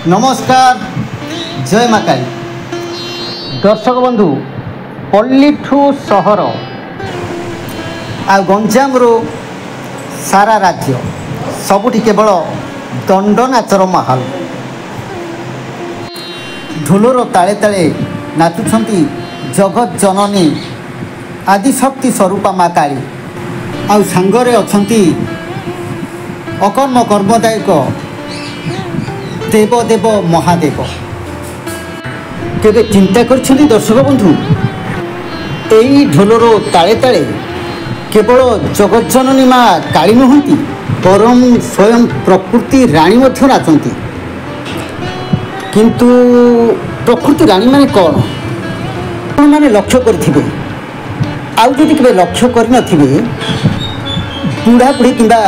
नमस्कार जय मा काली। दर्शक बंधु पल्लीठू सहर आ गंजाम रो सारा राज्य सबुठी केवल दंड नाचर माहल। ढोलर ताले ताले नाचुछंती जगत जननी आदिशक्ति स्वरूपा माँ काली। आ सांगरे अछंती अकर्म कर्मदायक देवदेव महादेव। केबे चिंता करछंती दर्शक बंधु एई ढोलर ताले ताले केवल जगत जननी माँ काली नुहंती परम स्वयं प्रकृति राणी मध्य नाचंती। किंतु प्रकृति राणी माने कौन माने लक्ष्य करिथिबे आउ जदि केबे लक्ष्य करि नथिबे बुढ़ा बुढ़ी किंबा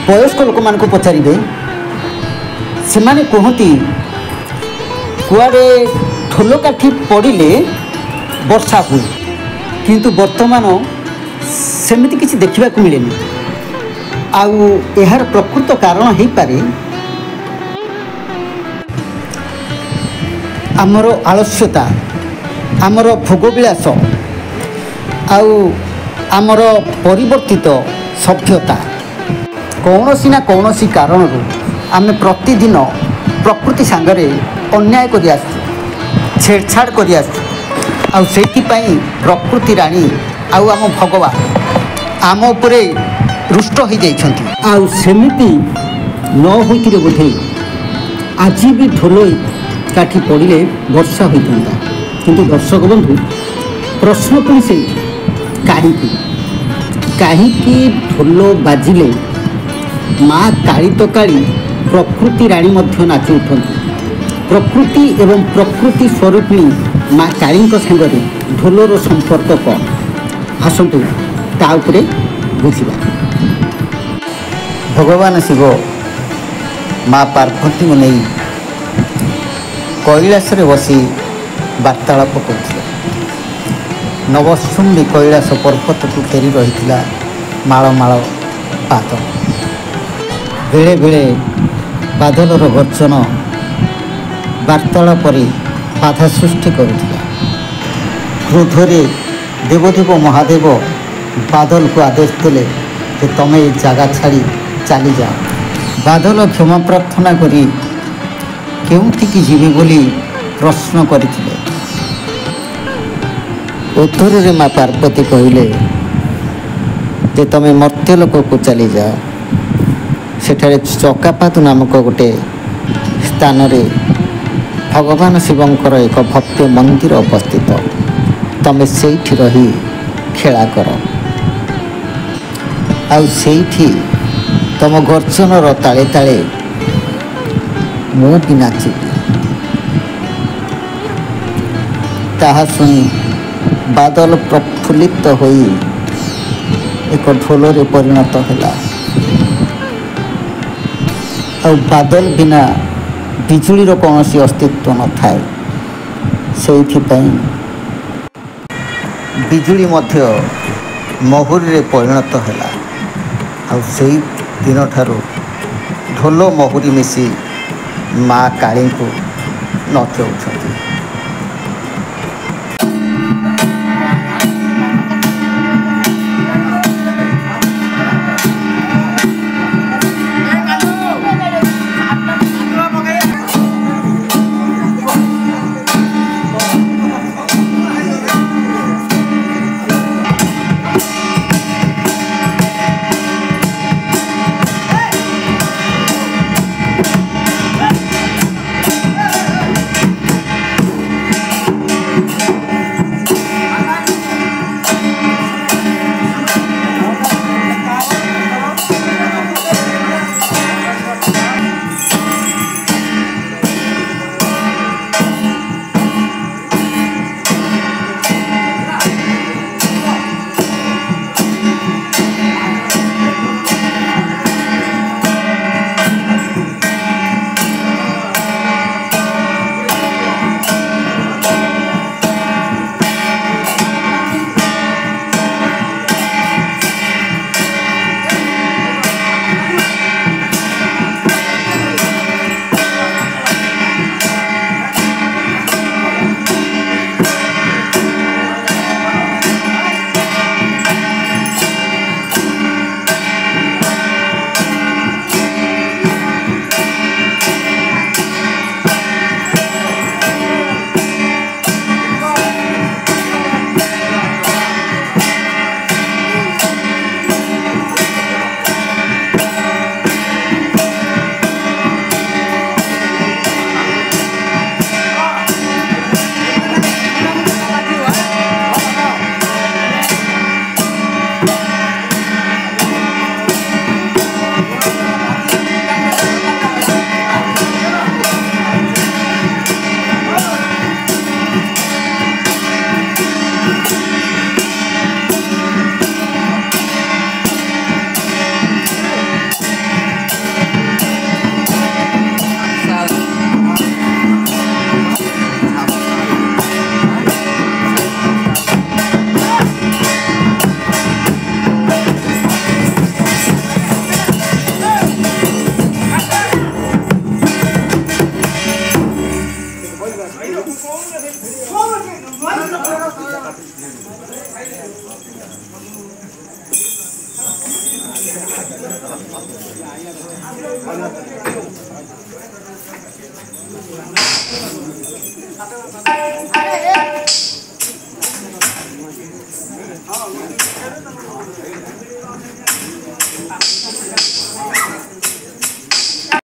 वयस्क लोक मान को पचारिबे से माने कहती कुआडे ढोल काठी पड़िले वर्षा हुए किंतु वर्तमान सेमिति किछि देखिबा को मिलेनी। आउ एहार प्रकृत कारण हेई पारे आमर आलस्यता आमर भोगविलास आउ आमर परिवर्तित सभ्यता कौनसी ना कौनसी कारण आम प्रतिदिन प्रकृति सांगरे अन्याय करि आसु छेड़छाड़ करि आसु। आउ सेथिपाई प्रकृति राणी आउ आम भगवान आम उपरे रुष्ट हो जाइछंती। आउ सेमिति न होइतिरे बोधे आज भी ढोल काठी पड़िले वर्षा होइतंता। किंतु दर्शक बंधु प्रश्न पुणी से कहीं ढोल बाजिले माँ काली तो काली प्रकृति राणी मध्य नाची उठती। प्रकृति एवं प्रकृति स्वरूपिणी माँ काली सांगरे ढोलर संपर्क कौन आसतु ता उपरे बुझिबा। भगवान शिव माँ पार्वती को नहीं कैलास रे बसी वार्तालाप करथिले। नवशुंडी कैलास पर्वत को घेरी रही माଳ ମାଳ बादल। बेले बेले बादलर गर्जन वार्तालाप बाधा सृष्टि करुथिला। क्रोधरे देवदेव महादेव बादल को आदेश देले कि तमे ए जगह छाड़ी चली जाओ। बादल क्षमा प्रार्थना करी केउठिकी जीवे बोली प्रश्न करथिले। उत्तर रे माँ पार्वती कहले जे तमे मर्त्यलोक को चली जाओ। सेठारे चकापात नामक गोटे स्थान रे भगवान शिवंकर एक भव्य मंदिर अवस्थित। तमे सेठी रही खेला कर आउ सेठी तम गर्जनर ताले ताले मु भी नाचिबी। ताहा सुनी बादल प्रफुल्लित होई एक ढोलरे परिणत होला। और बादल बिना बिजुली रो कौनसी अस्तित्व न थाए। सेइथिपाई बिजुली मध्य महुरी रे परिणत होला। और सेई दिन ठारू ढोल महुरी मिसी माँ काली को नचौछंती।